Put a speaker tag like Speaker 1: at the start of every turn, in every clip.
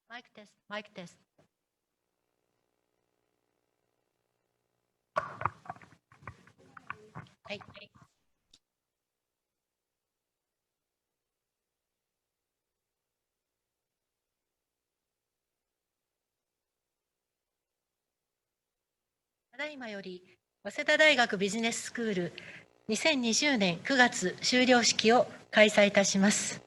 Speaker 1: マイクテスト、マイクテスト。はい。ただいまより、早稲田大学ビジネススクール2020年9月修了式を開催いたします。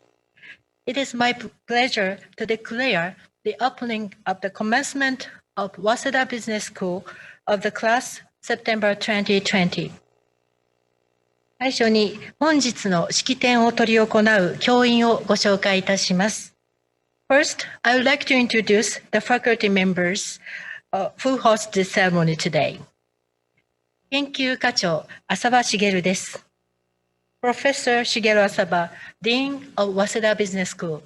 Speaker 1: It is my pleasure to declare the opening of the commencement of Waseda Business School of the class September 2020. 最初に本日の式典を執り行う教員をご紹介いたします。First, I would like to introduce the faculty members who host this ceremony today. 研究課長、浅場茂です。Professor Shigeru Asaba, Dean of Waseda Business School.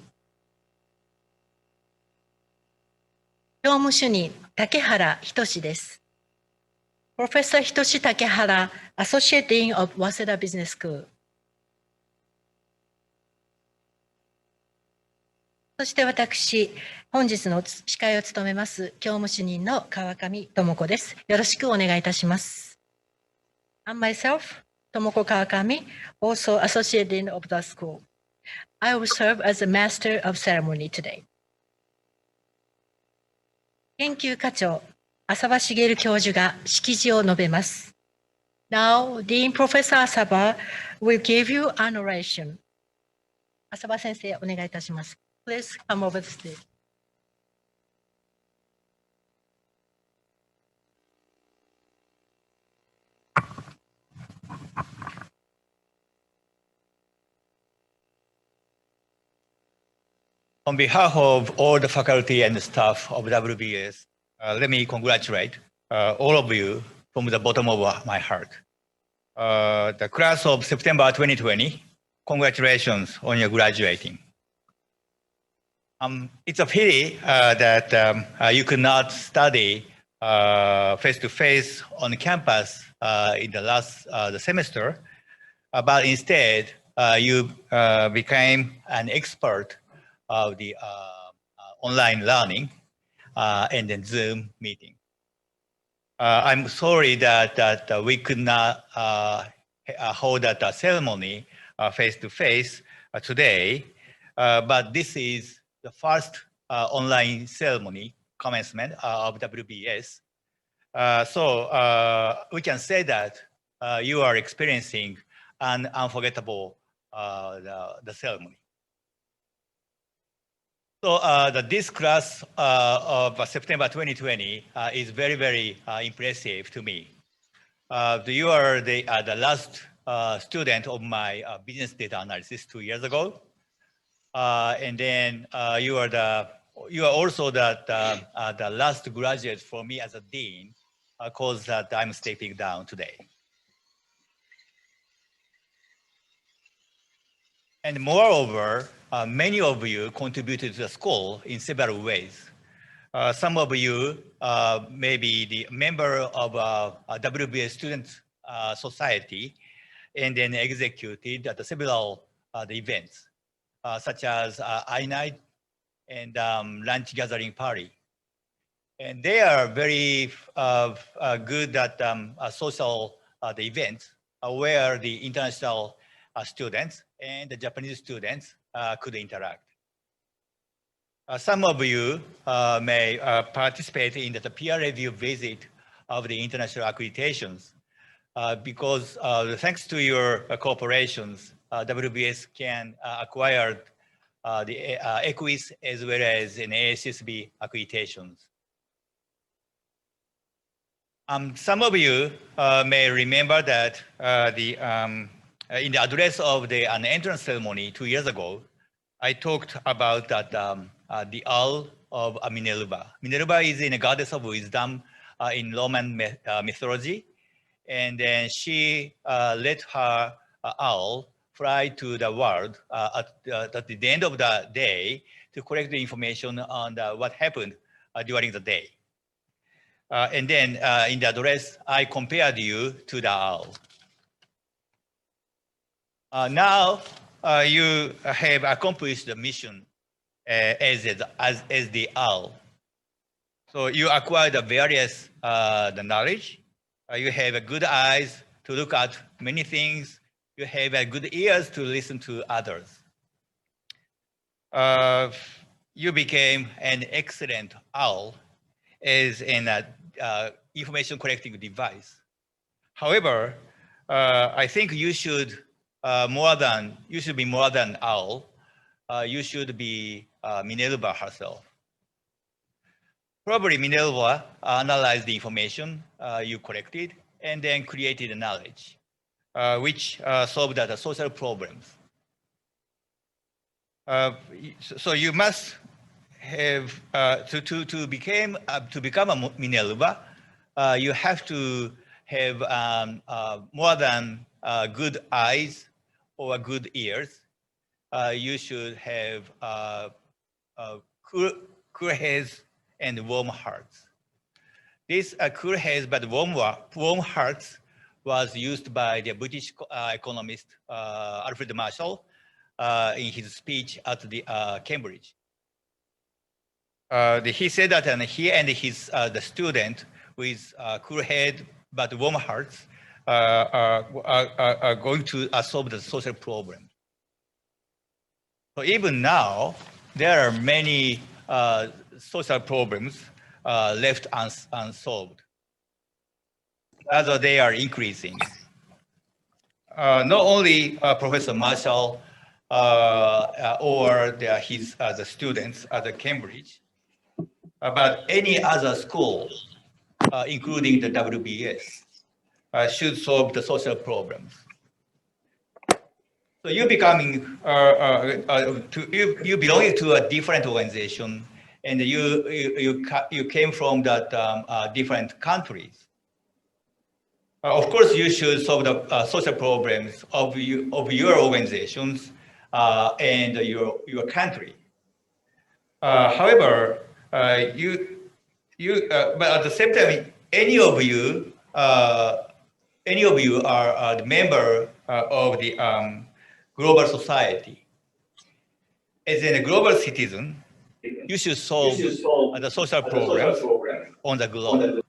Speaker 1: 教務主任、竹原仁です。Professor Hitoshi Takehara, Associate Dean of Waseda Business School. そして私、本日の司会を務めます教務主任の川上智子です。よろしくお願いいたします。And myself, Tomoko Kawakami, also Associate Dean of the school. I will serve as the Master of Ceremony today. 研究課長、浅場茂教授が式辞を述べます。Now, Dean Professor Asaba will give you an oration. 浅場先生、お願いいたします。Please come over the stage.
Speaker 2: On behalf of all the faculty and staff of WBS, let me congratulate all of you from the bottom of my heart. The class of September 2020, congratulations on your graduating. It's a pity that you could not study face-to-face on campus in the last the semester, but instead you became an expert of the online learning and then Zoom meeting. I'm sorry that we could not hold that ceremony face-to-face today, but this is the first online ceremony commencement of WBS. So we can say that you are experiencing an unforgettable the ceremony. So this class of September 2020 is very, very impressive to me. You are the last student of my business data analysis 2 years ago. And then you are also the last graduate for me as a dean, because that I'm stepping down today. And moreover, many of you contributed to the school in several ways. Some of you may be the member of a WBS Student Society and then executed at several the events, such as I-Night and lunch gathering party. And they are very good at social the events where the international students and the Japanese students could interact. Some of you may participate in the peer review visit of the international accreditations because thanks to your corporations, WBS can acquire the EQUIS as well as an ASSB accreditations. Some of you may remember that in the address of the entrance ceremony 2 years ago, I talked about that the owl of Minerva. Minerva is a goddess of wisdom in Roman mythology, and then she let her owl fly to the world at the end of the day to collect the information on what happened during the day. And then in the address, I compared you to the owl. Now you have accomplished the mission as the owl. So you acquire the various the knowledge. You have a good eyes to look at many things. You have a good ears to listen to others. You became an excellent owl as an information collecting device. However, I think you should be more than owl. You should be Minerva herself. Probably Minerva analyzed the information you collected and then created knowledge, which solved the social problems. So you must have to become a Minerva. You have to have more than good eyes or good ears. You should have cool heads and warm hearts. This cool heads but warm hearts was used by the British economist Alfred Marshall in his speech at the Cambridge. He said that he and his the student with cool head but warm hearts are going to solve the social problem. So even now, there are many social problems left unsolved. Rather, they are increasing. Not only Professor Marshall or the students at the Cambridge, but any other school, including the WBS, should solve the social problems. So you becoming you belonging to a different organization, and you came from that different countries. Of course, you should solve the social problems of your organizations and your country. However, but at the same time, any of you are the member of the global society. As a global citizen, you should solve the social problems on the globe.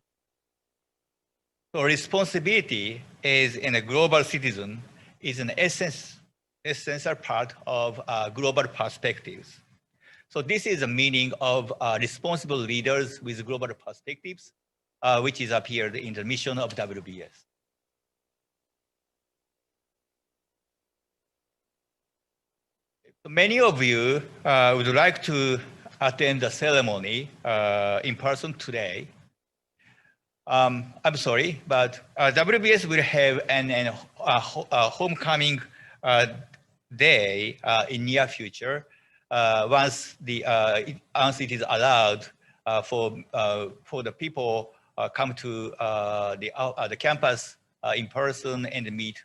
Speaker 2: So responsibility as a global citizen is an essential part of global perspectives. So this is the meaning of responsible leaders with global perspectives, which is appeared in the mission of WBS. Many of you would like to attend the ceremony in person today. I'm sorry, but WBS will have a homecoming day in near future once it is allowed for the people come to the campus in person and meet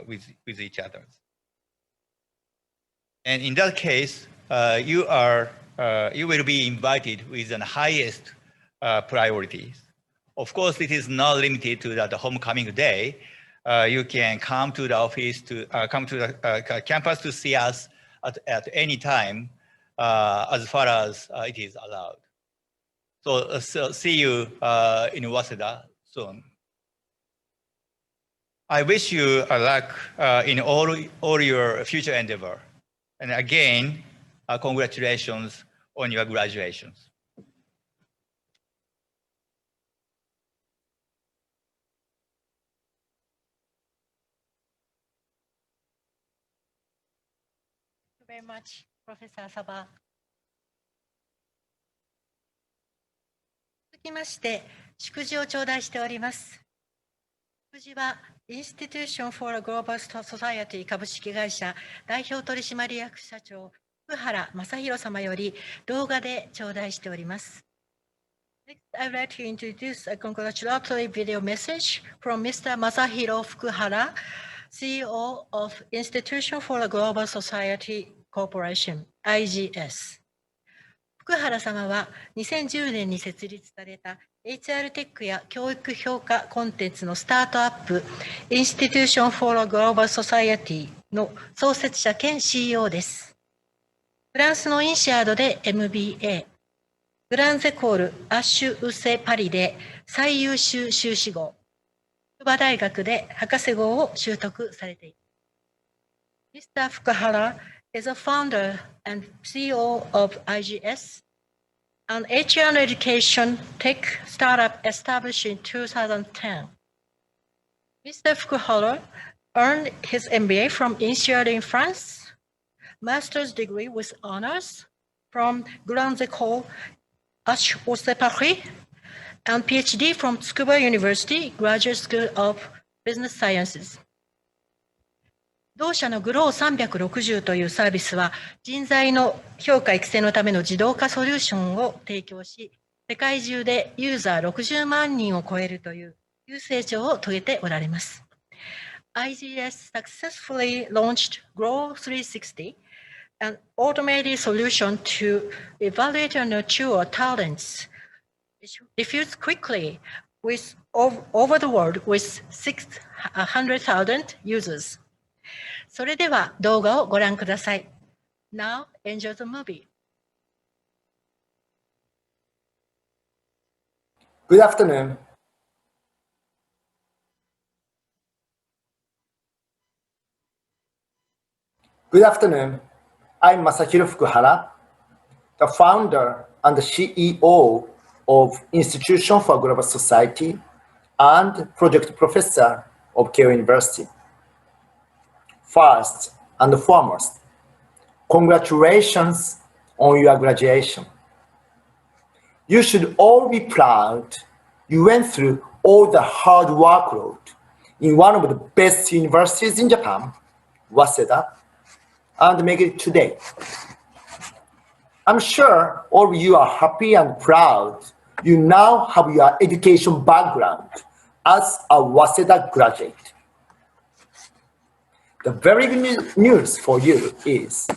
Speaker 2: with each other. And in that case, you will be invited with the highest priorities. Of course, it is not limited to the homecoming day. You can come to the office come to the campus to see us at any time, as far as it is allowed. So see you in Waseda soon. I wish you luck in all your future endeavor. And again, congratulations on your graduations.
Speaker 1: Thank you very much, Professor Saba. 続きまして、祝辞を頂戴しております。祝辞は、Institution for a Global Society 株式会社代表取締役社長、福原正弘様より動画で頂戴しております。Next, I would like to introduce a congratulatory video message from Mr. Masahiro Fukuhara, CEO of Institution for a Global Society Corporation, IGS。福原様は2010年に設立された HR テックや教育評価コンテンツのスタートアップ Institution for a Global Society の創設者兼 CEO です。フランスのインシアードで MBA、グランゼコール・アッシュ・ウセ・パリで最優秀修士号、筑波大学で博士号を習得されています。Mr. Fukuhara is a founder and CEO of IGS, an HR education tech startup established in 2010. Mr. Fukuhara earned his MBA from INSEAD in France, master's degree with honors from Grande École HEC Paris, and PhD from Tsukuba University Graduate School of Business Sciences. 同社のグロー360というサービスは、人材の評価育成のための自動化ソリューションを提供し、世界中でユーザー60万人を超えるという急成長を遂げておられます。IGS successfully launched Grow360, an automated solution to evaluate and nurture talents. Diffused quickly over the world with 600,000 users. それでは動画をご覧ください。Now, enjoy the movie.
Speaker 3: Good afternoon. Good afternoon. I'm Masahiro Fukuhara, the founder and the CEO of Institution for Global Society and project professor of Keio University. First and foremost, congratulations on your graduation. You should all be proud you went through all the hard workload in one of the best universities in Japan, Waseda, and make it today. I'm sure all of you are happy and proud you now have your education background as a Waseda graduate. The very good news for you is,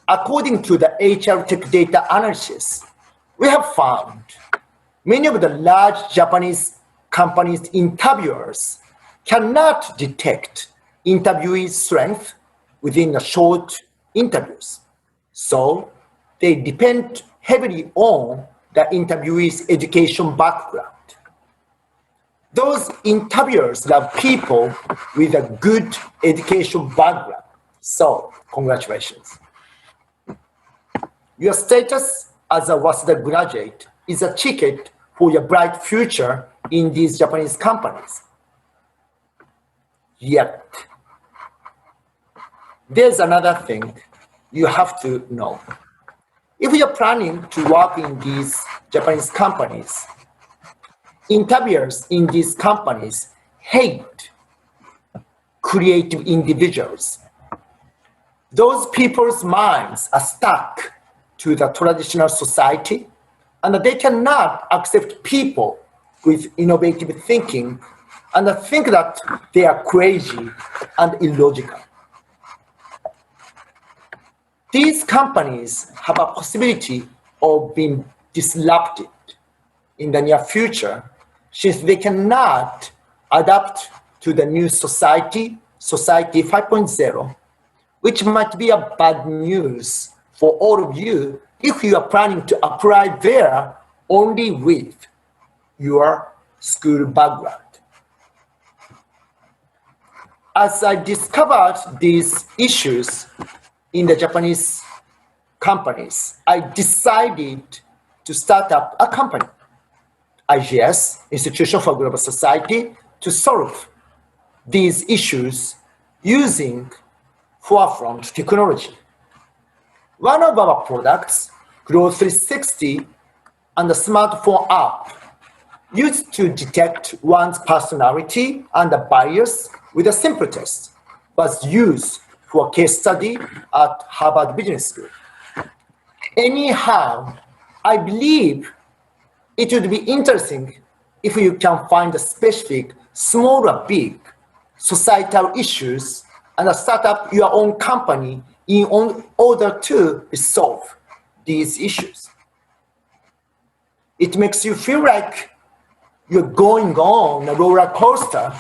Speaker 3: according to the HR Tech data analysis, we have found many of the large Japanese companies' interviewers cannot detect interviewee strength within the short interviews. So they depend heavily on the interviewee's education background. Those interviewers love people with a good education background. So congratulations. Your status as a Waseda graduate is a ticket for your bright future in these Japanese companies. Yet, there's another thing you have to know. If you're planning to work in these Japanese companies, interviewers in these companies hate creative individuals. Those people's minds are stuck to the traditional society, and they cannot accept people with innovative thinking and think that they are crazy and illogical. These companies have a possibility of being disrupted in the near future since they cannot adapt to the new society 5.0, which might be a bad news for all of you if you are planning to apply there only with your school background. As I discovered these issues in the Japanese companies, I decided to start up a company, IGS, Institution for Global Society, to solve these issues using forefront technology. One of our products, Grow360, and the smartphone app, used to detect one's personality and the bias with a simple test, was used for a case study at Harvard Business School. Anyhow, I believe it would be interesting if you can find a specific, small or big, societal issues and start up your own company in order to resolve these issues. It makes you feel like you're going on a roller coaster,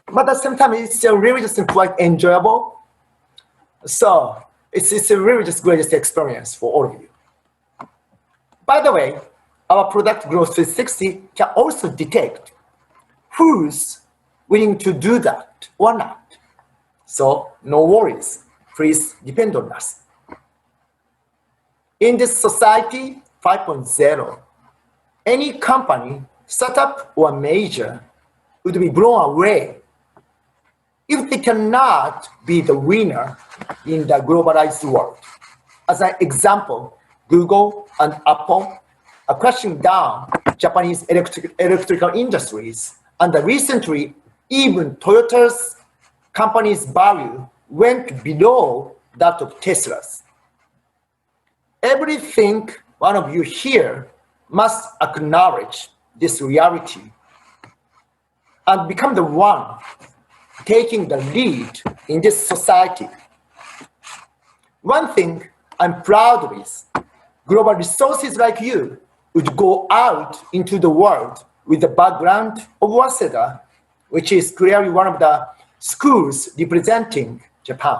Speaker 3: but at the same time, it's really just quite enjoyable. So It's a really just greatest experience for all of you. By the way, our product growth 360 can also detect who's willing to do that or not. So no worries, please depend on us. In this society 5.0, any company, startup or major, would be blown away if they cannot be the winner in the globalized world. As an example, Google and Apple are crashing down Japanese electrical industries, and recently even Toyota's company's value went below that of Tesla's. Everything one of you here must acknowledge this reality and become the one taking the lead in this society. One thing I'm proud of is global resources like you would go out into the world with the background of Waseda, which is clearly one of the schools representing Japan.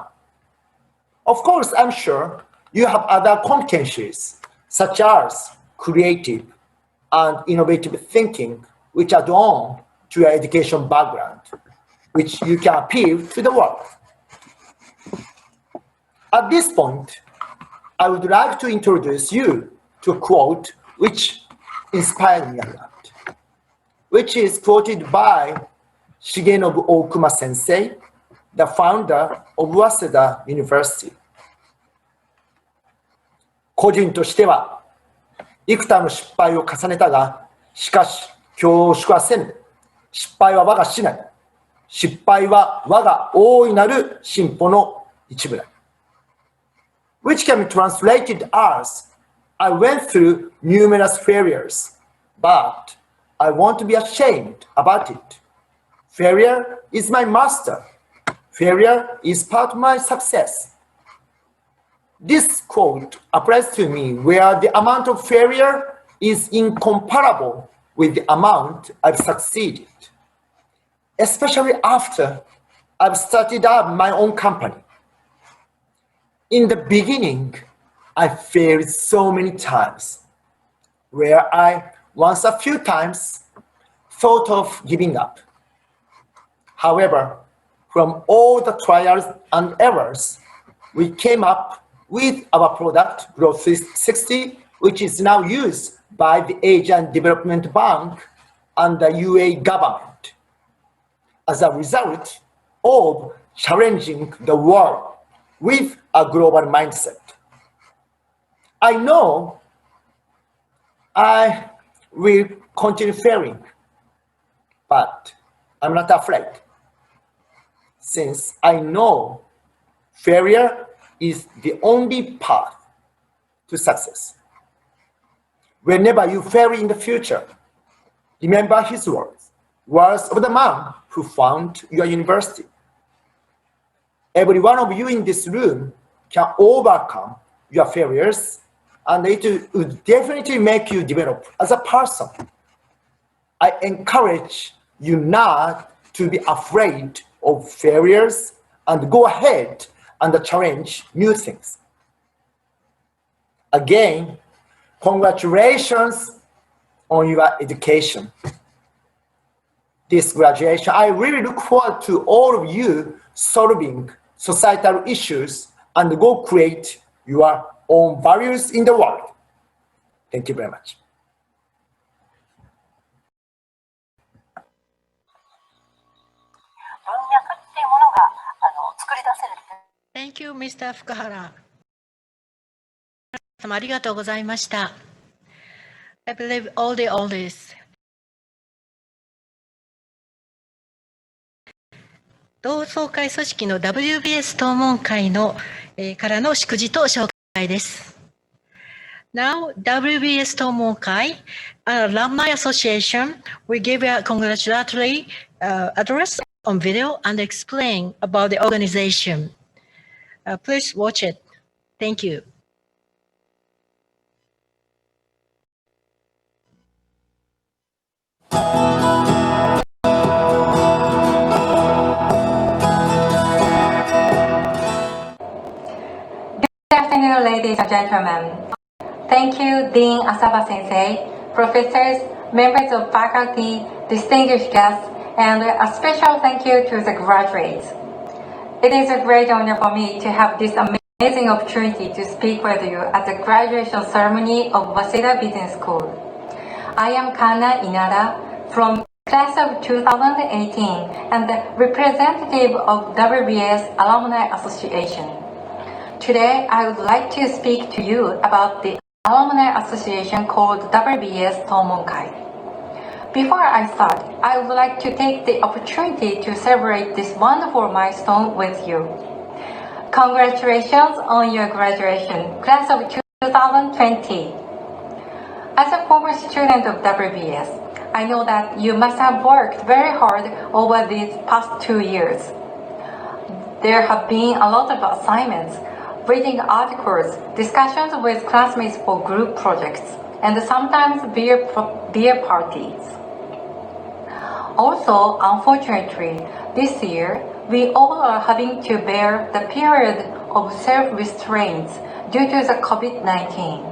Speaker 3: Of course, I'm sure you have other competencies such as creative and innovative thinking, which add on to your education background, which you can appeal to the world. At this point, I would like to introduce you to a quote which inspired me a lot, which is quoted by Shigenobu Okuma Sensei, the founder of Waseda University. 個人としては幾多の失敗を重ねたが、しかし恐縮はせぬ。失敗は我が師なり。失敗は我が大いなる進歩の一部だ。Which can be translated as, I went through numerous failures, but I won't be ashamed about it. Failure is my master. Failure is part of my success. This quote applies to me where the amount of failure is incomparable with the amount I've succeeded, especially after I've started up my own company. In the beginning, I failed so many times, where I once a few times thought of giving up. However, from all the trials and errors, we came up with our product, Growth 360, which is now used by the Asian Development Bank and the UA government. As a result of challenging the world with a global mindset, I know I will continue failing, but I'm not afraid, since I know failure is the only path to success. Whenever you fail in the future, remember his words, words of the man who founded your university. Every one of you in this room can overcome your failures, and it would definitely make you develop as a person. I encourage you not to be afraid of failures and go ahead and challenge new things. Again, congratulations on your education. This graduation, I really look forward to all of you solving societal issues and go create your own values in the world. Thank you very much.
Speaker 1: Thank you, Mr. 福原。様ありがとうございました。I believe all this. 同窓会組織の WBS 討問会の、からの祝辞と紹介です。Now, WBS 討問会, Alumni Association, will give a congratulatory address on video and explain about the organization. Please watch it. Thank you.
Speaker 4: Good afternoon, ladies and gentlemen. Thank you, Dean Asaba Sensei, professors, members of faculty, distinguished guests, and a special thank you to the graduates. It is a great honor for me to have this amazing opportunity to speak with you at the graduation ceremony of Waseda Business School. I am Kana Inada from class of 2018 and the representative of WBS Alumni Association. Today, I would like to speak to you about the Alumni Association called WBS Tomonkai. Before I start, I would like to take the opportunity to celebrate this wonderful milestone with you. Congratulations on your graduation, class of 2020. As a former student of WBS, I know that you must have worked very hard over these past 2 years. There have been a lot of assignments, reading articles, discussions with classmates for group projects, and sometimes beer parties. Also, unfortunately, this year, we all are having to bear the period of self-restraints due to the COVID-19.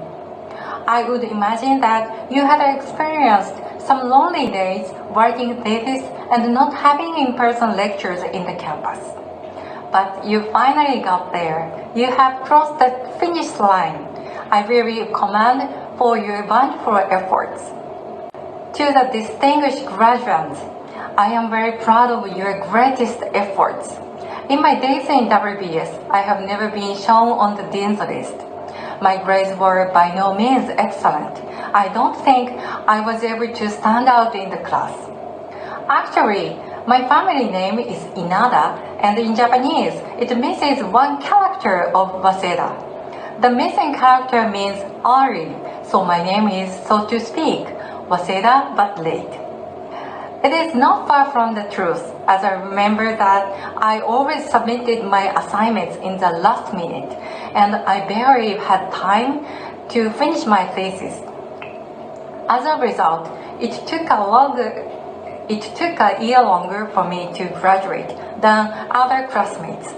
Speaker 4: I would imagine that you had experienced some lonely days writing thesis and not having in-person lectures in the campus. But you finally got there. You have crossed the finish line. I really commend for your wonderful efforts. To the distinguished graduates, I am very proud of your greatest efforts. In my days in WBS, I have never been shown on the dean's list. My grades were by no means excellent. I don't think I was able to stand out in the class. Actually, my family name is Inada, and in Japanese, it misses one character of Waseda. The missing character means early, so my name is, so to speak, Waseda but late. It is not far from the truth, as I remember that I always submitted my assignments in the last minute, and I barely had time to finish my thesis. As a result, it took a year longer for me to graduate than other classmates.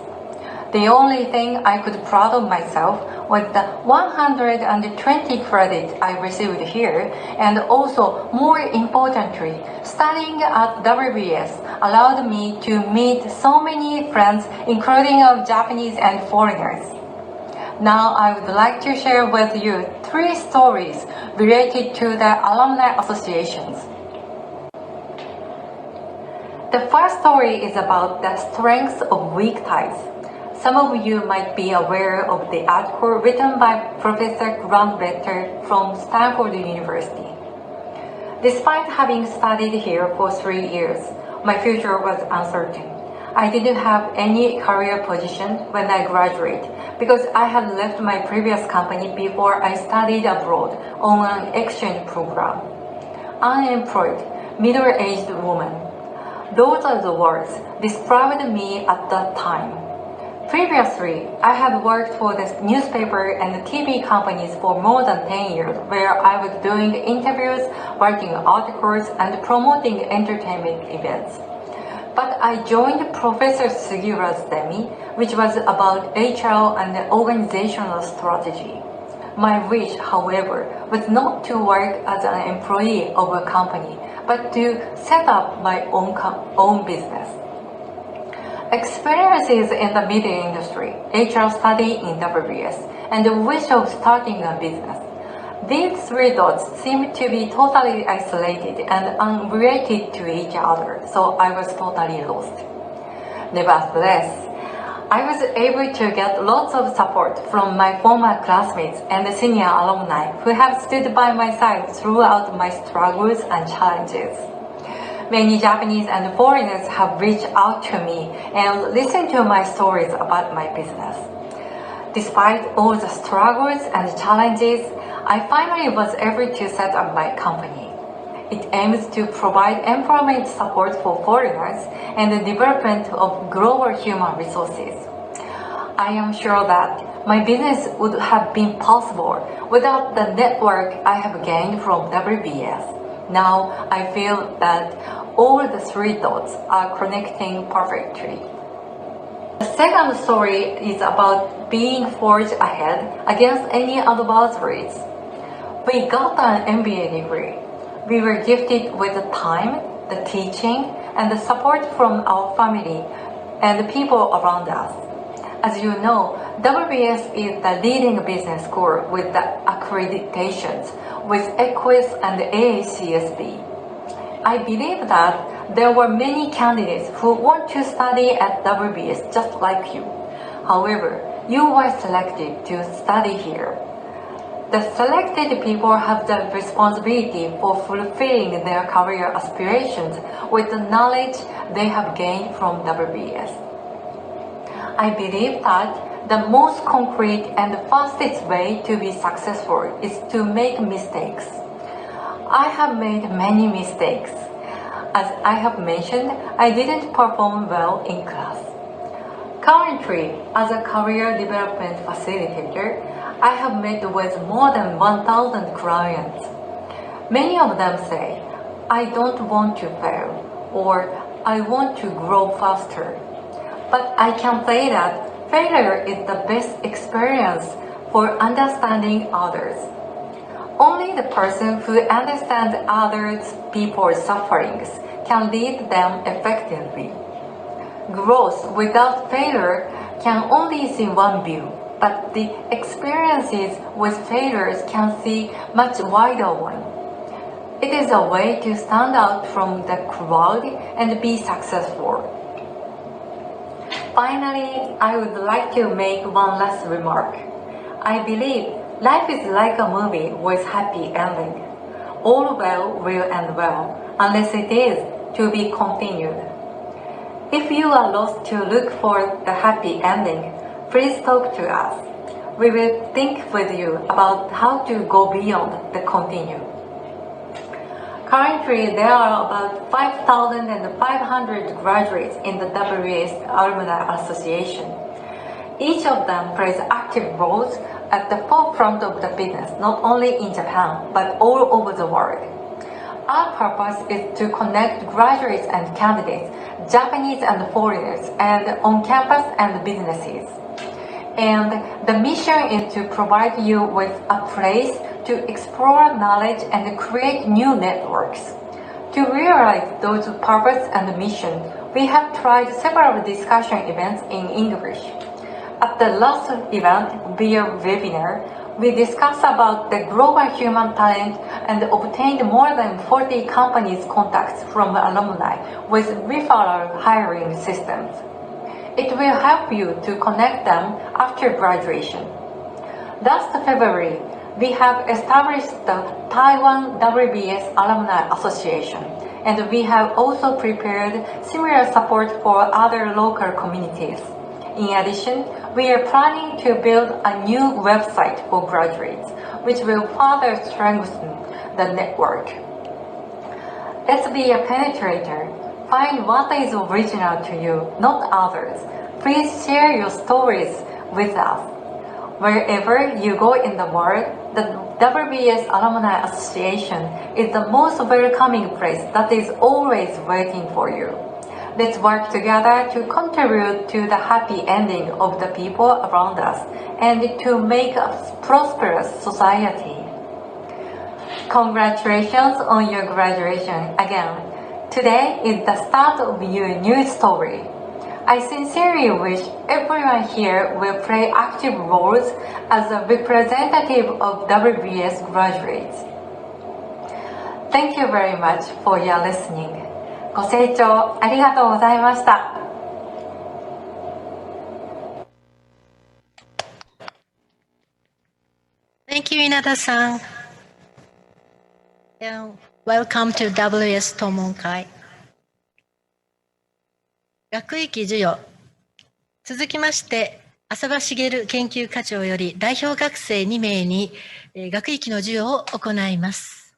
Speaker 4: The only thing I could proud of myself was the 120 credits I received here, and also, more importantly, studying at WBS allowed me to meet so many friends, including of Japanese and foreigners. Now I would like to share with you 3 stories related to the alumni associations. The first story is about the strength of weak ties. Some of you might be aware of the article written by Professor Grant Vetter from Stanford University. Despite having studied here for 3 years, my future was uncertain. I didn't have any career position when I graduated because I had left my previous company before I studied abroad on an exchange program. Unemployed, middle-aged woman. Those are the words described me at that time. Previously, I had worked for the newspaper and TV companies for more than 10 years, where I was doing interviews, writing articles, and promoting entertainment events. But I joined Professor Sugiura's semi, which was about HR and organizational strategy. My wish, however, was not to work as an employee of a company, but to set up my own business. Experiences in the media industry, HR study in WBS, and the wish of starting a business. These 3 dots seemed to be totally isolated and unrelated to each other, so I was totally lost. Nevertheless, I was able to get lots of support from my former classmates and senior alumni who have stood by my side throughout my struggles and challenges. Many Japanese and foreigners have reached out to me and listened to my stories about my business. Despite all the struggles and challenges, I finally was able to set up my company. It aims to provide employment support for foreigners and the development of global human resources. I am sure that my business would have been possible without the network I have gained from WBS. Now I feel that all the 3 dots are connecting perfectly. The second story is about being forged ahead against any adversaries. We got an MBA degree. We were gifted with the time, the teaching, and the support from our family and the people around us. As you know, WBS is the leading business school with the accreditations with EQUIS and AACSB. I believe that there were many candidates who want to study at WBS just like you. However, you were selected to study here. The selected people have the responsibility for fulfilling their career aspirations with the knowledge they have gained from WBS. I believe that the most concrete and fastest way to be successful is to make mistakes. I have made many mistakes. As I have mentioned, I didn't perform well in class. Currently, as a career development facilitator, I have met with more than 1,000 clients. Many of them say, I don't want to fail, or I want to grow faster. But I can say that failure is the best experience for understanding others. Only the person who understands others people's sufferings can lead them effectively. Growth without failure can only see one view, but the experiences with failures can see much wider one. It is a way to stand out from the crowd and be successful. Finally, I would like to make one last remark. I believe life is like a movie with happy ending. All well will end well, unless it is to be continued. If you are lost to look for the happy ending, please talk to us. We will think with you about how to go beyond the continue. Currently, there are about 5,500 graduates in the WBS Alumni Association. Each of them plays active roles at the forefront of the business, not only in Japan, but all over the world. Our purpose is to connect graduates and candidates, Japanese and foreigners, and on campus and businesses. And the mission is to provide you with a place to explore knowledge and create new networks. To realize those purpose and mission, we have tried several discussion events in English. At the last event via webinar, we discussed about the global human talent and obtained more than 40 companies' contacts from alumni with referral hiring systems. It will help you to connect them after graduation. Last February, we have established the Taiwan WBS Alumni Association, and we have also prepared similar support for other local communities. In addition, we are planning to build a new website for graduates, which will further strengthen the network. Let's be a penetrator. Find what is original to you, not others. Please share your stories with us. Wherever you go in the world, the WBS Alumni Association is the most welcoming place that is always waiting for you. Let's work together to contribute to the happy ending of the people around us and to make a prosperous society. Congratulations on your graduation again. Today is the start of your new story. I sincerely wish everyone here will play active roles as a representative of WBS graduates. Thank you very much for your listening. ご清聴ありがとうございました。
Speaker 1: Thank you, Inada-san. And welcome to WS 討問会。学域授与。続きまして、浅場茂研究課長より代表学生2名に学域の授与を行います。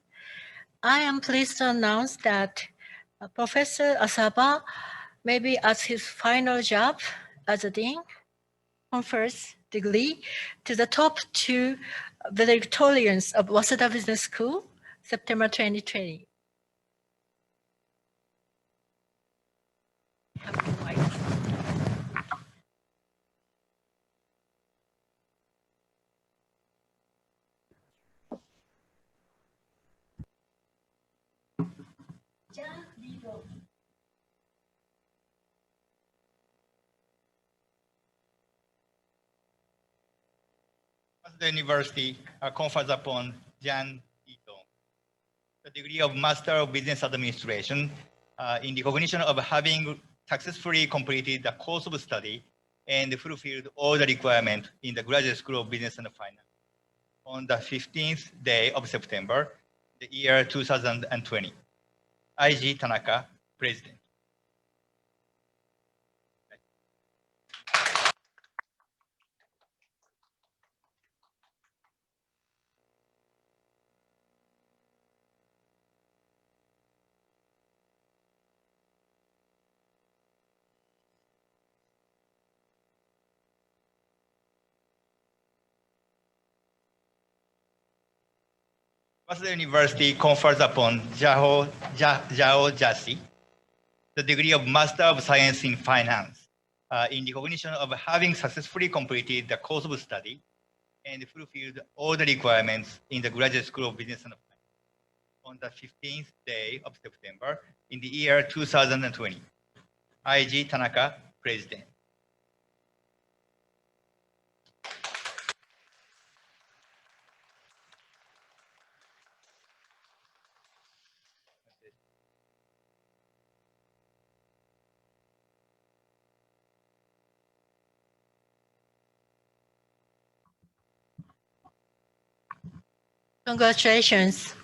Speaker 1: I am pleased to announce that Professor Asaba, maybe as his final job as a dean, confers degree to the top 2 valedictorians of Waseda Business School, September 2020.
Speaker 2: The university confers upon Jan Eaton the degree of Master of Business Administration in recognition of having successfully completed the course of study and fulfilled all the requirements in the Graduate School of Business and Finance on the 15th day of September, the year 2020. IG Tanaka, President. Waseda University confers upon Jao Jasi the degree of Master of Science in Finance in recognition of having successfully completed the course of study and fulfilled all the requirements in the Graduate School of Business and Finance on the 15th day of September in the year 2020. IG Tanaka, President.
Speaker 1: Congratulations.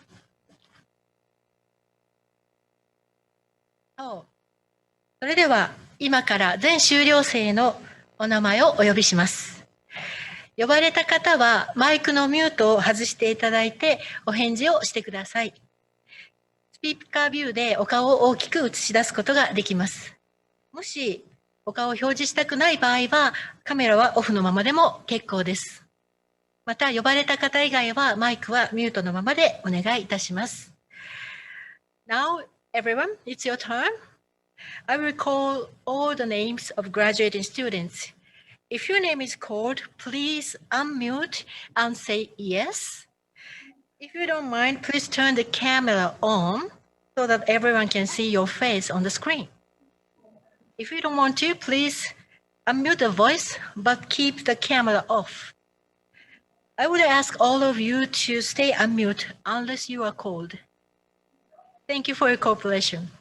Speaker 1: それでは今から全修了生のお名前をお呼びします。呼ばれた方はマイクのミュートを外していただいてお返事をしてください。スピーカービューでお顔を大きく映し出すことができます。もしお顔を表示したくない場合はカメラはオフのままでも結構です。また呼ばれた方以外はマイクはミュートのままでお願いいたします。Now, everyone, it's your turn. I will call all the names of graduating students. If your name is called, please unmute and say yes. If you don't mind, please turn the camera on so that everyone can see your face on the screen. If you don't want to, please unmute the voice, but keep the camera off. I would ask all of you to stay unmute unless you are called. Thank you for your cooperation.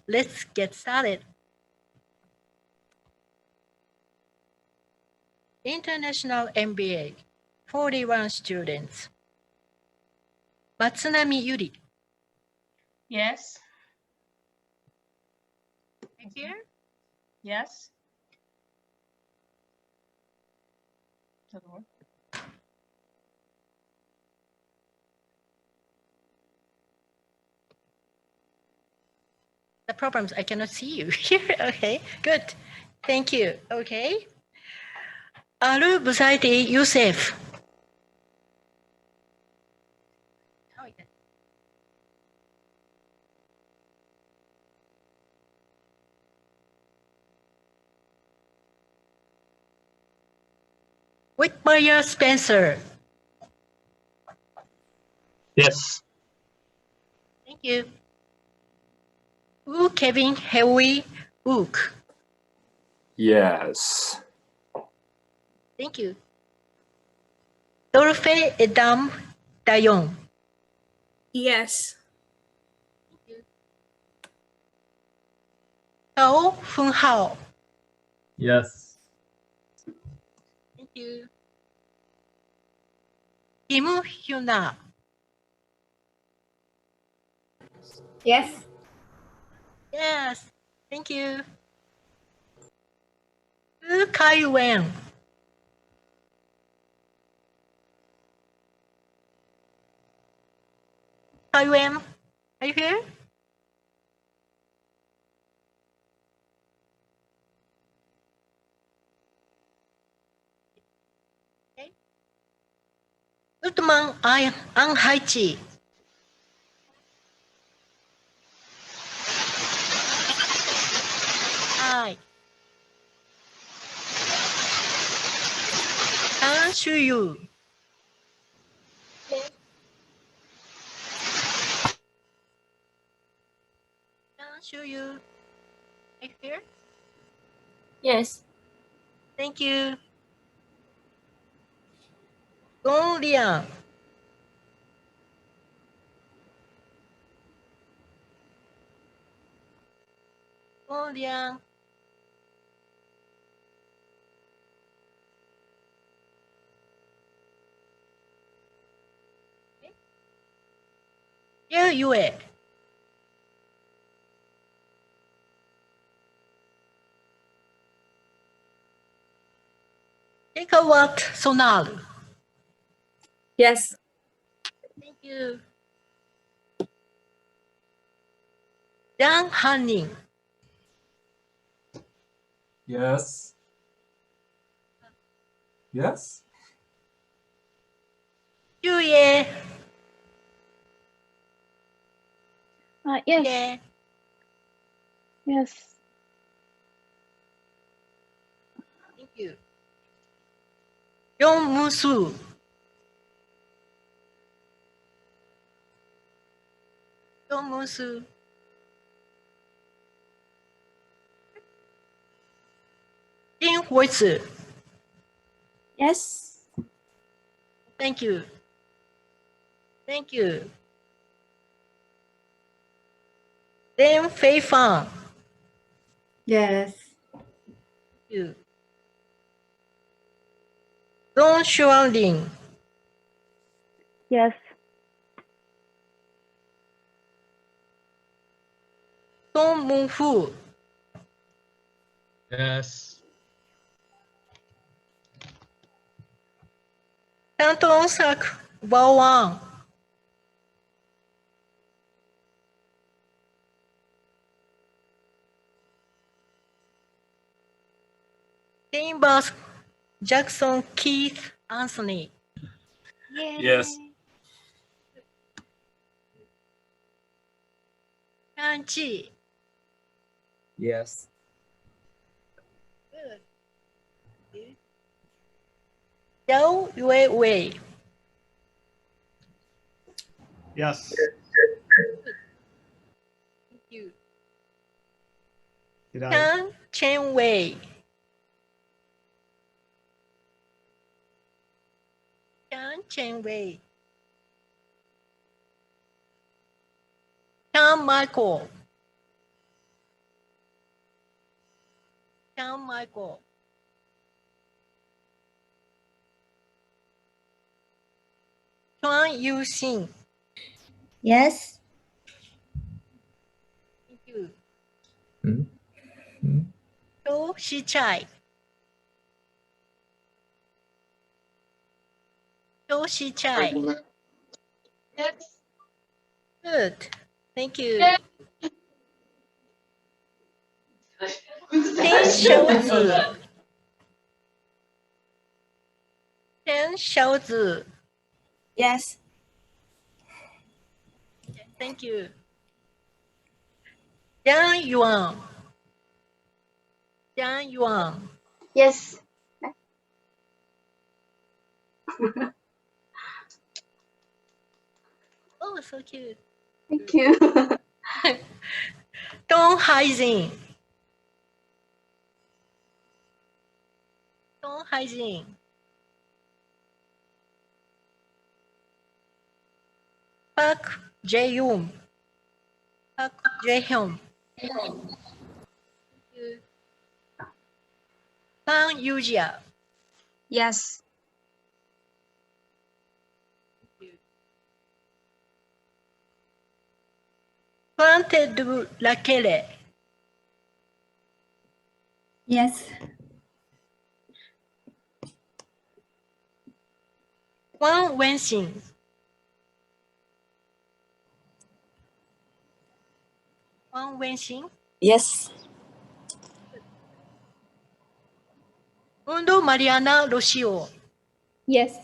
Speaker 1: Let's get started. International MBA, 41 students. Matsunami Yuri.
Speaker 5: Yes.
Speaker 1: Here.
Speaker 5: Yes. Doesn't work.
Speaker 1: The problems, I cannot see you here. Okay, good. Thank you. Okay. Alu Busaiti Youssef. Oh, yeah. Whitmire Spencer.
Speaker 6: Yes.
Speaker 1: Thank you. Kevin Hewi Ook.
Speaker 6: Yes.
Speaker 1: Thank you. Dorfe Edam Dayon.
Speaker 7: Yes.
Speaker 1: Tao Fung Hao.
Speaker 6: Yes.
Speaker 1: Thank you. Kim Hyuna.
Speaker 7: Yes.
Speaker 1: Yes. Thank you. Kai Wen. Kai Wen, are you here? Okay. Utman An Haichi. Hi. An Shuyu. sure you make here.
Speaker 7: Yes.
Speaker 1: Thank you. Gong Liang. Gong Liang. Here you are. Take a walk, Sonal.
Speaker 7: Yes.
Speaker 1: Thank you. Yang Hanning.
Speaker 6: Yes. Yes.
Speaker 1: Yu Ye.
Speaker 8: Yes.
Speaker 1: Ye.
Speaker 8: Yes.
Speaker 1: Thank you. Yong Musu. Yong Musu. Jin Huizi.
Speaker 7: Yes.
Speaker 1: Thank you. Thank you. Then Fei Fang.
Speaker 7: Yes.
Speaker 1: Thank you. Dong Xuanling.
Speaker 8: Yes.
Speaker 1: Dong Mengfu.
Speaker 6: Yes.
Speaker 1: Canton Sak Wang. Chambers Jackson Keith Anthony.
Speaker 6: Yes.
Speaker 1: Kan Chi.
Speaker 3: Yes.
Speaker 1: Good. Zhou Yue Wei.
Speaker 6: Yes.
Speaker 1: Thank you.
Speaker 6: Did I?
Speaker 1: Kan Chen Wei. Kan Chen Wei. Kan Michael. Kan Michael. Chuan Yuxin.
Speaker 7: Yes.
Speaker 1: Thank you.
Speaker 3: Hmm? Hmm?
Speaker 1: Zhou Shichai. Zhou Shichai.
Speaker 5: Yes.
Speaker 1: Good. Thank you. Chen Xiaozi. Chen Xiaozi.
Speaker 7: Yes.
Speaker 1: Thank you. Yang Yuan. Yang Yuan.
Speaker 7: Yes.
Speaker 1: Oh, so cute.
Speaker 7: Thank you.
Speaker 1: Dong Haijin. Dong Haijin. Park Jae-yoon. Park Jae-hyun. Pan Yujia.
Speaker 7: Yes.
Speaker 1: Plante du Laquelle.
Speaker 7: Yes.
Speaker 1: Wang Wenxin. Wang Wenxin.
Speaker 7: Yes.
Speaker 1: Undo Mariana Rocio.
Speaker 7: Yes.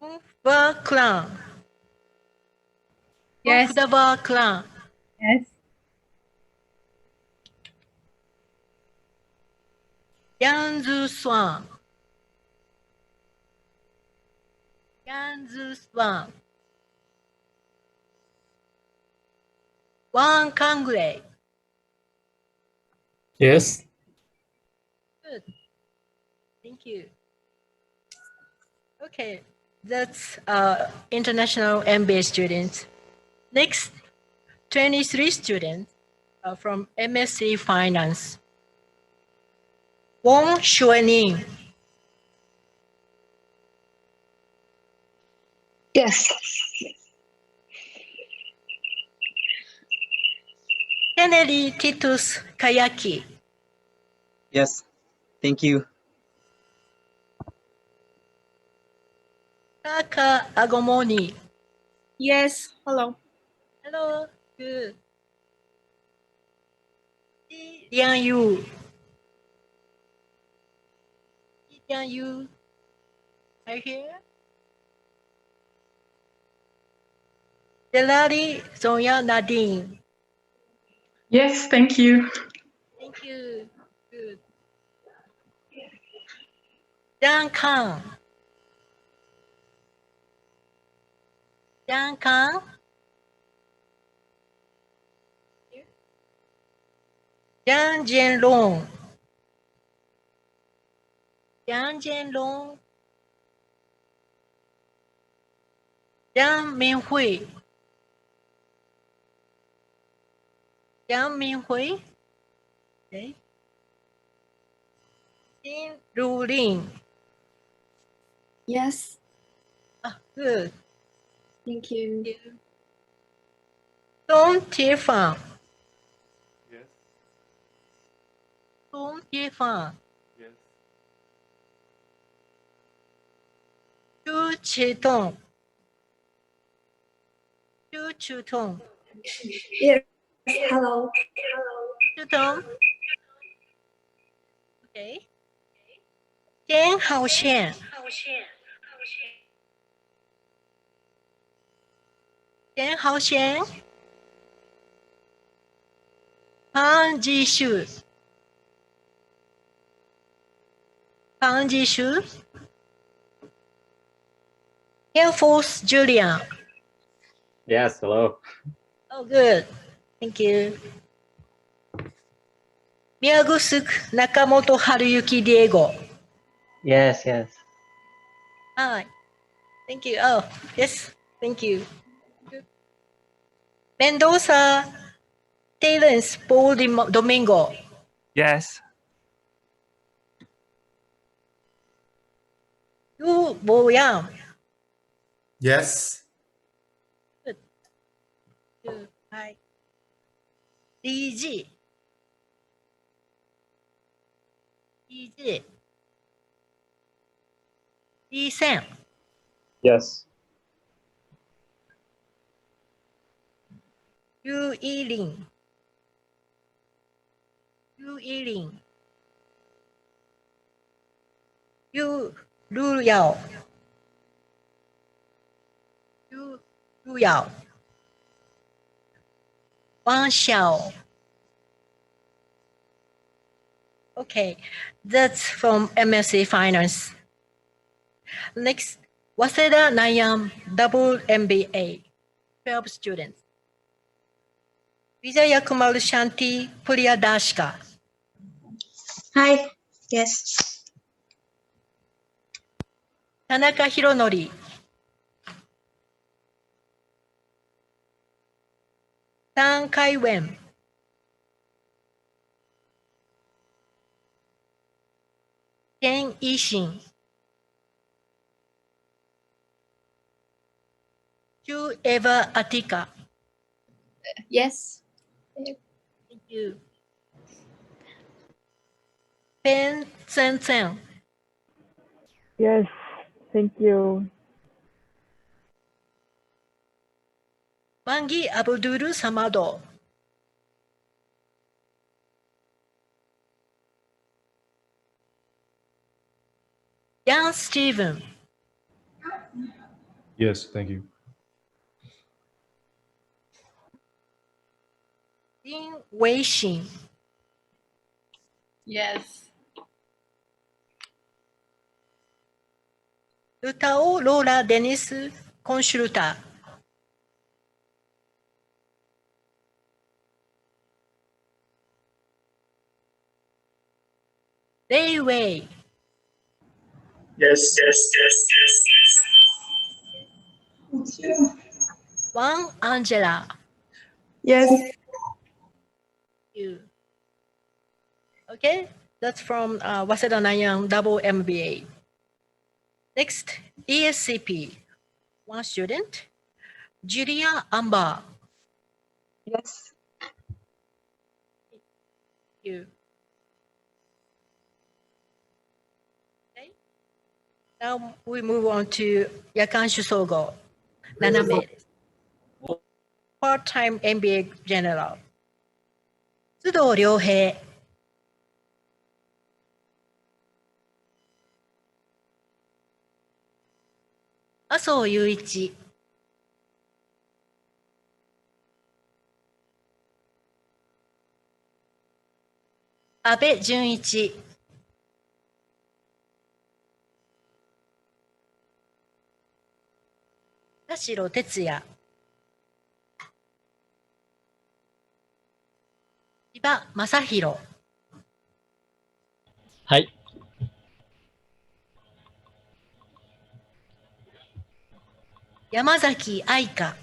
Speaker 1: Mufba Clan.
Speaker 7: Yes.
Speaker 1: Mufdaba Clan.
Speaker 7: Yes.
Speaker 1: Yanzu Swan. Yanzu Swan. One Kangway.
Speaker 6: Yes.
Speaker 1: Good. Thank you. Okay, that's international MBA students. Next, 23 students from MSc Finance. Wong Xuening.
Speaker 8: Yes.
Speaker 1: Kennedy Titus Kayaki.
Speaker 9: Yes. Thank you.
Speaker 1: Taka Agomoni.
Speaker 7: Yes. Hello.
Speaker 1: Hello. Good. Liang Yu. Liang Yu. Are you here? Delari Sonia Nadine.
Speaker 10: Yes, thank you.
Speaker 1: Thank you. Good. Zhang Kang. Zhang Kang. Zhang Jianlong. Zhang Jianlong. Zhang Minhui. Zhang Minhui. Okay. Jin Rulin.
Speaker 7: Yes.
Speaker 1: Good.
Speaker 7: Thank you.
Speaker 1: Thank you. Dong Tiefan.
Speaker 6: Yes.
Speaker 1: Dong Tiefan.
Speaker 6: Yes.
Speaker 1: Chu Chitong. Chu Chutong.
Speaker 7: Yes. Hello.
Speaker 1: Chutong. Okay. Jian Haoxian. Jian Haoxian. Han Jishu. Han Jishu. Air Force Julian.
Speaker 6: Yes. Hello.
Speaker 1: Oh, good. Thank you. Miyagusuk Nakamoto Haruyuki Diego.
Speaker 9: Yes, yes.
Speaker 1: Hi. Thank you. Oh, yes. Thank you. Good. Mendoza Terence Paul Domingo.
Speaker 6: Yes.
Speaker 1: Yu Boyang.
Speaker 6: Yes.
Speaker 1: Good. Good. Hi. DG. DG. D Sam.
Speaker 6: Yes.
Speaker 1: Yu Yiling. Yu Yiling. Yu Lu Yao. Yu Lu Yao. Wang Xiao. Okay, that's from MSc Finance. Next, Waseda Nayam Double MBA, 12 students. Vijaya Kumar Shanti Priyadashka.
Speaker 11: Hi. Yes.
Speaker 1: Tanaka Hironori. Tan Kai-wen. Ken Ishin. Chu Eva Atika.
Speaker 7: Yes.
Speaker 1: Thank you. Pen Sen Sen.
Speaker 8: Yes. Thank you.
Speaker 1: Mangi Abdul Samado. Yang Steven.
Speaker 6: Yes. Thank you.
Speaker 1: Lin Weixin.
Speaker 7: Yes.
Speaker 1: Lutao Lola Dennis Consulta. Lei Wei.
Speaker 6: Yes.
Speaker 1: Wang Angela.
Speaker 10: Yes.
Speaker 1: You. Okay, that's from Waseda Nanyang Double MBA. Next, ESCP. One student, Julia Amber.
Speaker 10: Yes.
Speaker 1: You. Okay. Now we move on to Yakanshu Sogo. 7名です。Part-time MBA General. 須藤良平。麻生雄一。阿部純一。田代哲也。千葉正弘。
Speaker 9: はい。
Speaker 1: 山崎愛香。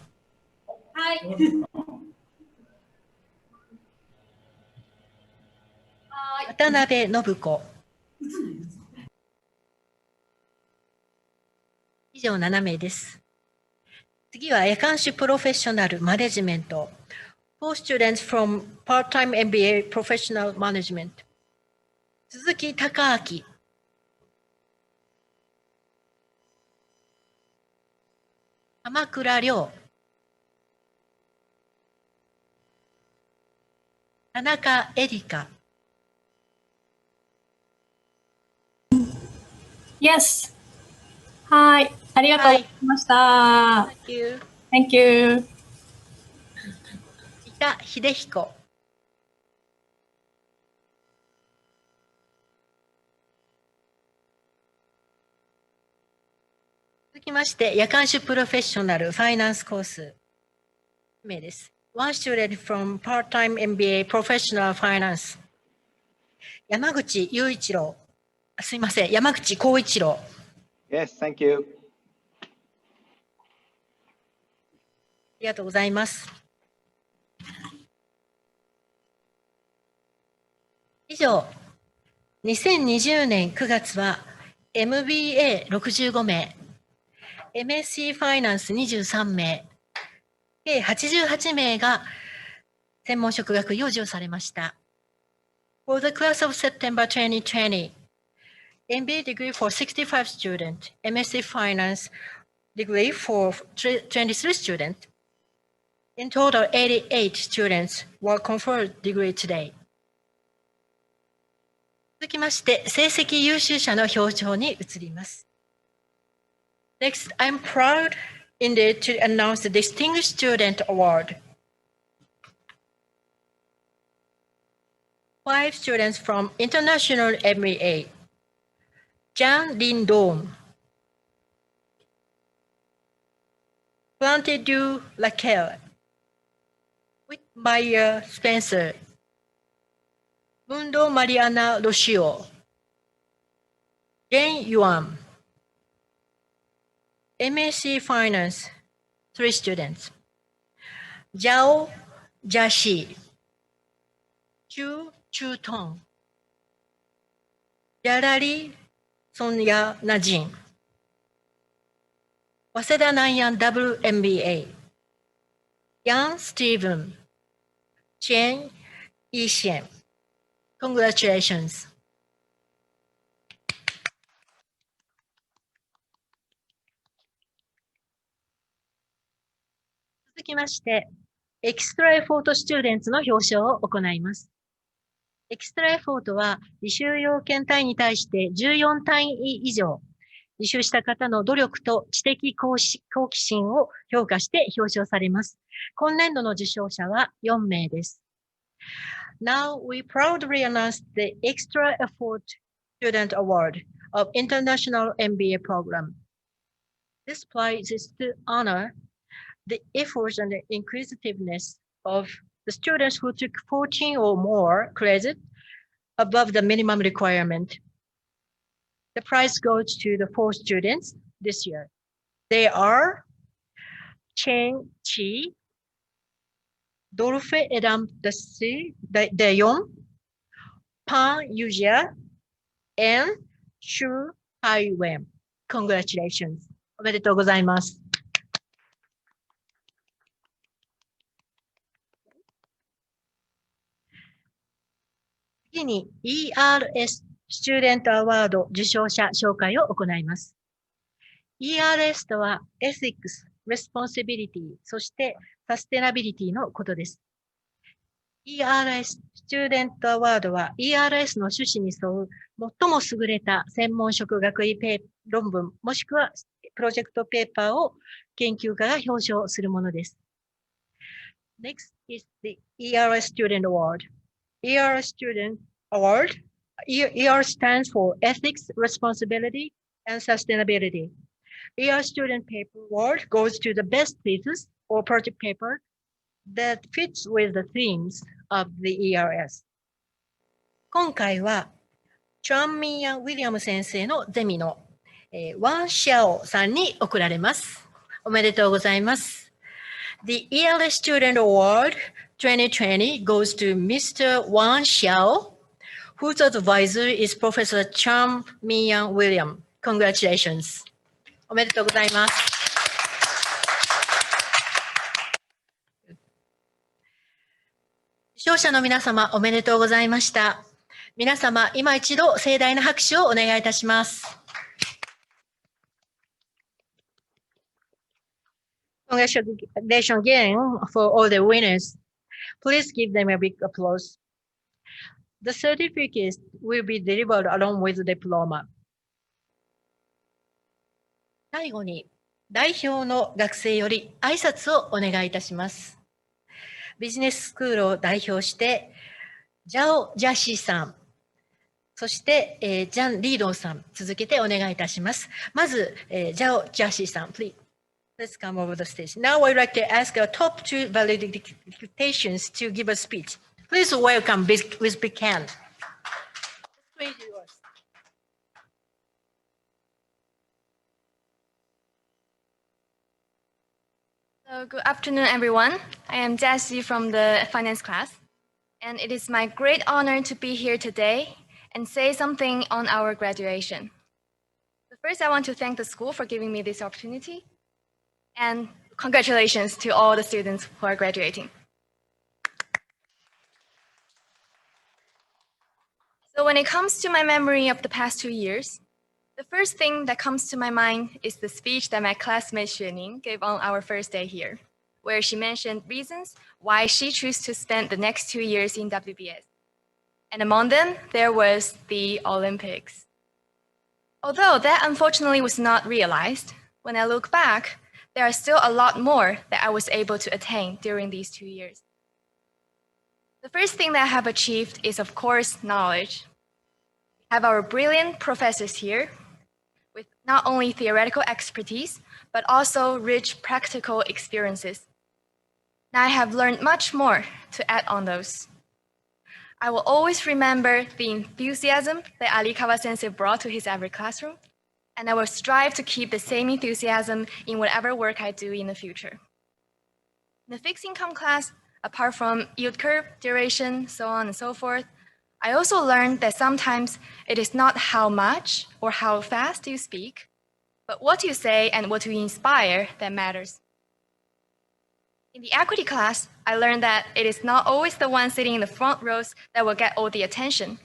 Speaker 7: はい。
Speaker 1: 渡辺信子。以上7名です。次は夜間種プロフェッショナルマネジメント。For students from part-time MBA Professional Management。鈴木孝明。鎌倉亮。田中エリカ。
Speaker 10: Yes. はい。ありがとうございました。
Speaker 1: Thank you.
Speaker 10: Thank you.
Speaker 1: 伊田秀彦。続きまして、夜間種プロフェッショナルファイナンスコース名です。One student from part-time MBA Professional Finance。山口雄一郎。すいません、山口光一郎。
Speaker 6: Yes, thank you.
Speaker 1: ありがとうございます。以上、2020年9月は MBA65 名、MSc ファイナンス23名、計88名が専門職学位を授与されました。For the class of September 2020, MBA degree for 65 students, MSc Finance degree for 23 students. In total, 88 students were conferred degree today. 続きまして、成績優秀者の表彰に移ります。Next, I'm proud indeed to announce the Distinguished Student Award. 5 students from International MBA. Jan Lindon. Plantedu Laquelle. Whitmire Spencer. Mundo Mariana Lucio. Jane Yuan. MSc Finance, 3 students. Zhao Jiaxi. Chu Tong. Yarari Sonia Najin. Waseda Nanyang WMBA. Yang Stephen. Chen Yixin. Congratulations. 続きまして、エキストラエフォートスチューデンツの表彰を行います。エキストラエフォートは、履修要件単位に対して14単位以上、履修した方の努力と知的好奇心を評価して表彰されます。今年度の受賞者は4名です。Now we proudly announce the Extra Effort Student Award of International MBA Program. This prize is to honor the efforts and the inquisitiveness of the students who took 14 or more credits above the minimum requirement. The prize goes to the 4 students this year. They are Chen Chi, Dolphe Edam Dayon, Pan Yujia, and Shu Haiwen. Congratulations. おめでとうございます。次に ERS スチューデントアワード受賞者紹介を行います。ERS とは Ethics, Responsibility、そしてサステナビリティのことです。ERS スチューデントアワードは ERS の趣旨に沿う最も優れた専門職学位論文もしくはプロジェクトペーパーを研究家が表彰するものです。Next is the ERS Student Award. ERS Student Award. ER stands for Ethics, Responsibility, and Sustainability. ER Student Paper Award goes to the best thesis or project paper that fits with the themes of the ERS. 今回はチャン・ミンヤン・ウィリアム先生のゼミのワン・シャオさんに贈られます。おめでとうございます。The ERS Student Award 2020 goes to Mr. Wang Xiao, whose advisor is Professor Cham Min-Yang William. Congratulations. おめでとうございます。受賞者の皆様、おめでとうございました。皆様、今一度盛大な拍手をお願いいたします。Congratulations again for all the winners. Please give them a big applause. The certificates will be delivered along with the diploma. 最後に、代表の学生より挨拶をお願いいたします。ビジネススクールを代表して、ジャオ・ジャシーさん、そして、ジャン・リードンさん、続けてお願いいたします。まず、ジャオ・ジャシーさん、please. Let's come over the stage. Now I'd like to ask our top 2 valedictorians to give a speech. Please welcome with big hand.
Speaker 10: So good afternoon, everyone. I am Jessie from the finance class, and it is my great honor to be here today and say something on our graduation. So first, I want to thank the school for giving me this opportunity, and congratulations to all the students who are graduating. So when it comes to my memory of the past 2 years, the first thing that comes to my mind is the speech that my classmate Xuening gave on our first day here, where she mentioned reasons why she chose to spend the next 2 years in WBS. And among them, there was the Olympics. Although that unfortunately was not realized, when I look back, there are still a lot more that I was able to attain during these 2 years. The first thing that I have achieved is, of course, knowledge. We have our brilliant professors here with not only theoretical expertise, but also rich practical experiences. Now I have learned much more to add on those. I will always remember the enthusiasm that Alikawa sensei brought to his every classroom, and I will strive to keep the same enthusiasm in whatever work I do in the future. In the fixed income class, apart from yield curve, duration, so on and so forth, I also learned that sometimes it is not how much or how fast you speak, but what you say and what you inspire that matters. In the equity class, I learned that it is not always the one sitting in the front rows that will get all the attention.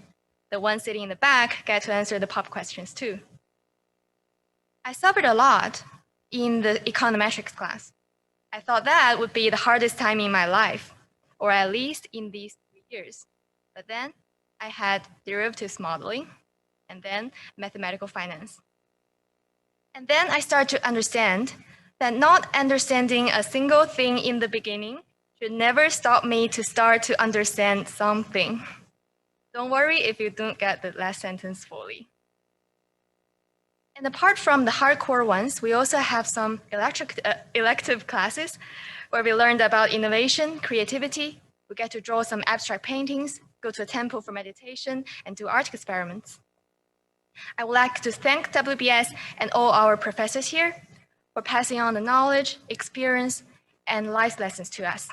Speaker 10: The ones sitting in the back get to answer the pop questions too. I suffered a lot in the econometrics class. I thought that would be the hardest time in my life, or at least in these 3 years. But then I had derivatives modeling, and then mathematical finance. And then I started to understand that not understanding a single thing in the beginning should never stop me to start to understand something. Don't worry if you don't get the last sentence fully. And apart from the hardcore ones, we also have some elective classes where we learned about innovation, creativity. We get to draw some abstract paintings, go to a temple for meditation, and do art experiments. I would like to thank WBS and all our professors here for passing on the knowledge, experience, and life lessons to us.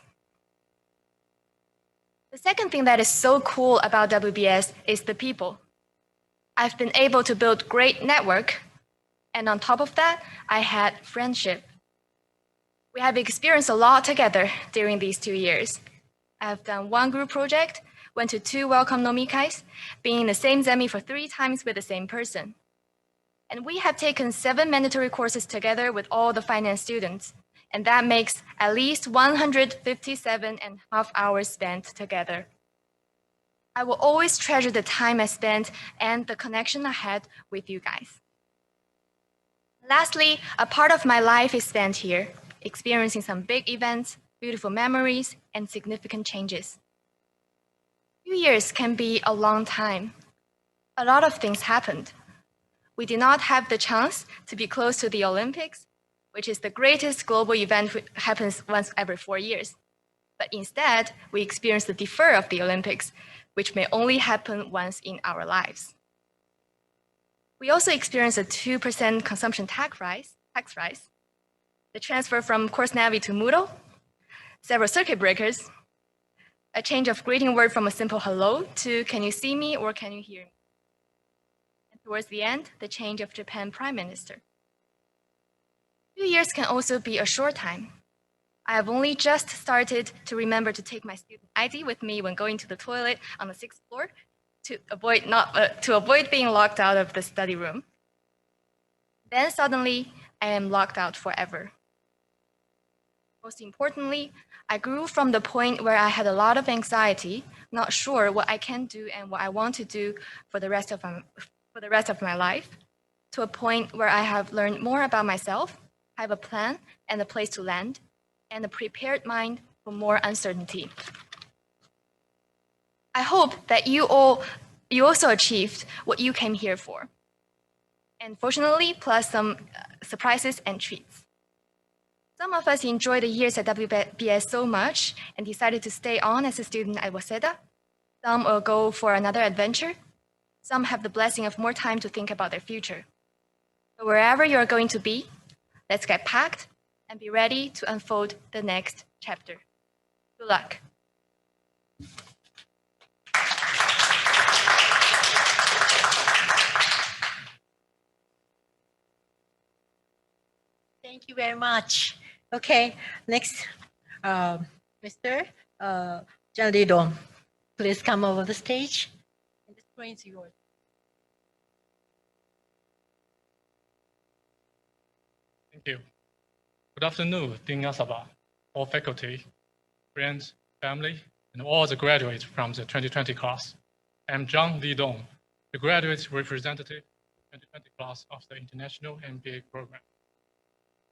Speaker 10: The second thing that is so cool about WBS is the people. I've been able to build great network, and on top of that, I had friendship. We have experienced a lot together during these 2 years. I've done one group project, went to 2 welcome nomikais, being in the same zemi for 3 times with the same person. And we have taken 7 mandatory courses together with all the finance students, and that makes at least 157.5 hours spent together. I will always treasure the time I spent and the connection I had with you guys. Lastly, a part of my life is spent here, experiencing some big events, beautiful memories, and significant changes. 2 years can be a long time. A lot of things happened. We did not have the chance to be close to the Olympics, which is the greatest global event which happens once every 4 years. But instead, we experienced the defer of the Olympics, which may only happen once in our lives. We also experienced a 2% consumption tax rise, the transfer from Course Navi to Moodle, several circuit breakers, a change of greeting word from a simple hello to can you see me or can you hear me? And towards the end, the change of Japan Prime Minister. 2 years can also be a short time. I have only just started to remember to take my student ID with me when going to the toilet on the 6th floor to avoid being locked out of the study room. Then suddenly, I am locked out forever. Most importantly, I grew from the point where I had a lot of anxiety, not sure what I can do and what I want to do for the rest of my life, to a point where I have learned more about myself, have a plan and a place to land, and a prepared mind for more uncertainty. I hope that you also achieved what you came here for. And fortunately, plus some surprises and treats. Some of us enjoyed the years at WBS so much and decided to stay on as a student at Waseda. Some will go for another adventure. Some have the blessing of more time to think about their future. So wherever you're going to be, let's get packed and be ready to unfold the next chapter. Good luck.
Speaker 1: Thank you very much. Okay, next, Mr. Jan Lidong, please come over the stage. And the screen is yours.
Speaker 12: Thank you. Good afternoon, Dean Asaba, all faculty, friends, family, and all the graduates from the 2020 class. I'm Zhang Lidong, the graduate representative of the 2020 class of the International MBA program.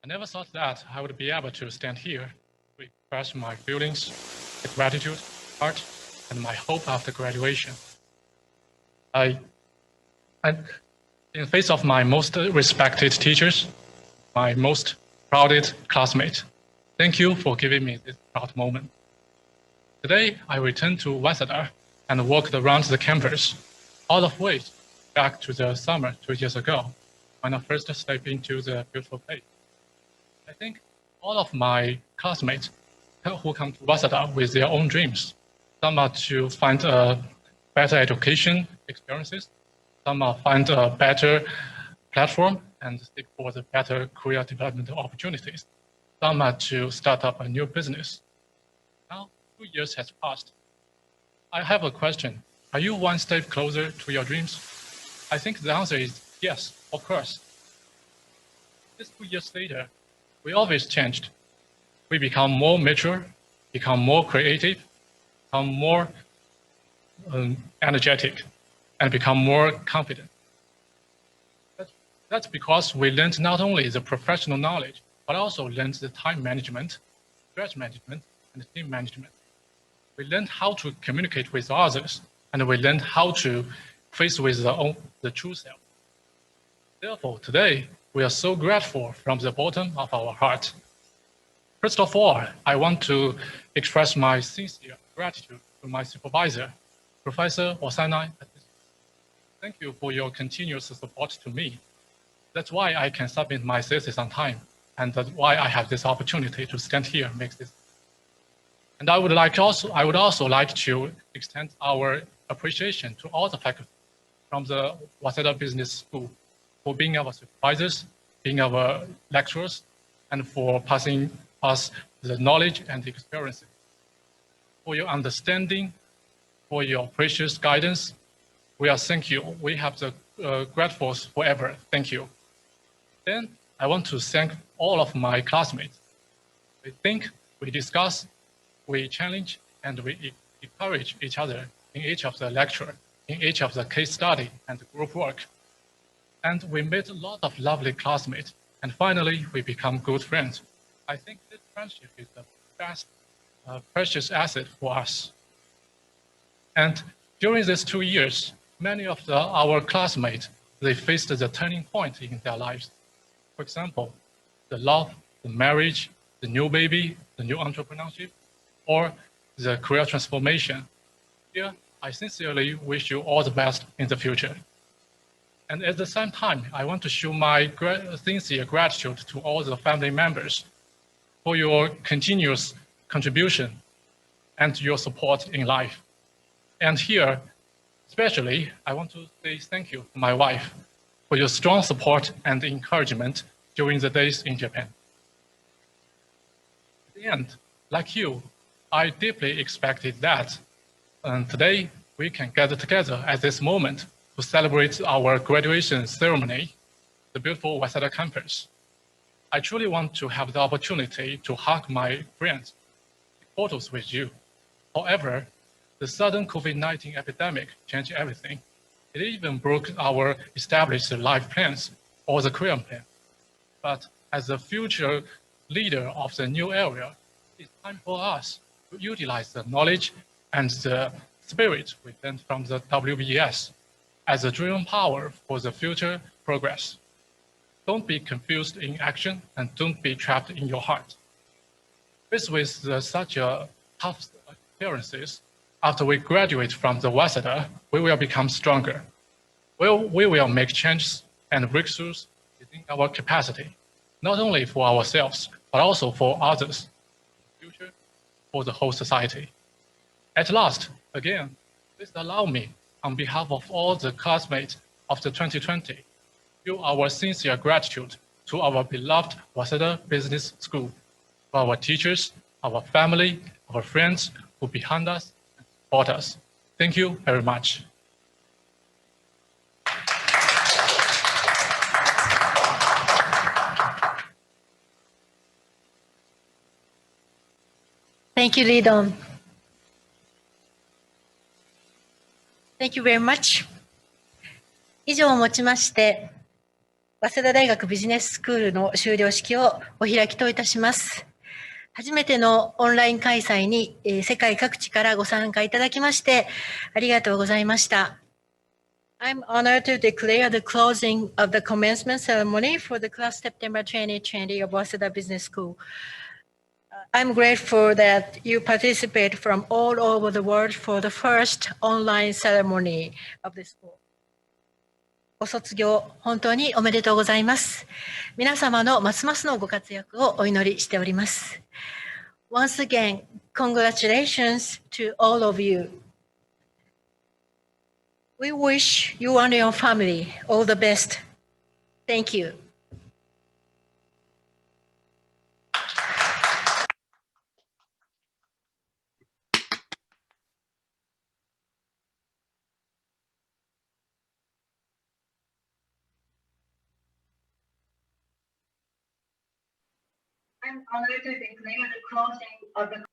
Speaker 12: I never thought that I would be able to stand here to express my feelings, the gratitude, heart, and my hope after graduation. In the face of my most respected teachers, my most proudest classmates, thank you for giving me this proud moment. Today, I returned to Waseda and walked around the campus, all of which back to the summer 2 years ago, when I first stepped into the beautiful place. I think all of my classmates who come to Waseda with their own dreams. Some are to find a better education experiences. Some are find a better platform and seek for the better career development opportunities. Some are to start up a new business. Now, 2 years has passed. I have a question. Are you one step closer to your dreams? I think the answer is yes, of course. Just 2 years later, we always changed. We become more mature, become more creative, become more energetic, and become more confident. That's because we learned not only the professional knowledge, but also learned the time management, stress management, and team management. We learned how to communicate with others, and we learned how to face with the true self. Therefore, today, we are so grateful from the bottom of our heart. First of all, I want to express my sincere gratitude to my supervisor, Professor Waseda, thank you for your continuous support to me. That's why I can submit my thesis on time, and that's why I have this opportunity to stand here and make this. And I would also like to extend our appreciation to all the faculty from the Waseda Business School for being our supervisors, being our lecturers, and for passing us the knowledge and experiences. For your understanding, for your precious guidance, we are thank you. We have the grateful forever. Thank you. Then I want to thank all of my classmates. We think, we discuss, we challenge, and we encourage each other in each of the lecture, in each of the case study and group work. And we made a lot of lovely classmates. And finally, we become good friends. I think this friendship is the best precious asset for us. And during these 2 years, many of our classmates, they faced the turning point in their lives. For example, the love, the marriage, the new baby, the new entrepreneurship, or the career transformation. Here, I sincerely wish you all the best in the future. And at the same time, I want to show my sincere gratitude to all the family members for your continuous contribution and your support in life. And here, especially, I want to say thank you to my wife for your strong support and encouragement during the days in Japan. At the end, like you, I deeply expected that today we can gather together at this moment to celebrate our graduation ceremony, the beautiful Waseda campus. I truly want to have the opportunity to hug my friends, take photos with you. However, the sudden COVID-19 epidemic changed everything. It even broke our established life plans or the career plan. But as a future leader of the new era, it's time for us to utilize the knowledge and the spirit we learned from the WBS as a driven power for the future progress. Don't be confused in action and don't be trapped in your heart. Faced with such tough experiences, after we graduate from the Waseda, we will become stronger. We will make changes and breakthroughs within our capacity, not only for ourselves, but also for others, in the future, for the whole society. At last, again, please allow me, on behalf of all the classmates of the 2020, show our sincere gratitude to our beloved Waseda Business School, to our teachers, our family, our friends who behind us and support us. Thank you very much.
Speaker 1: Thank you, Lidon. Thank you very much. 以上をもちまして、早稲田大学ビジネススクールの修了式をお開きといたします。初めてのオンライン開催に世界各地からご参加いただきましてありがとうございました。I'm honored to declare the closing of the commencement ceremony for the class September 2020 of Waseda Business School. I'm grateful that you participate from all over the world for the first online ceremony of the school. ご卒業、本当におめでとうございます。皆様のますますのご活躍をお祈りしております。Once again, congratulations to all of you. We wish you and your family all the best. Thank you.
Speaker 4: I'm honored to declare the closing of the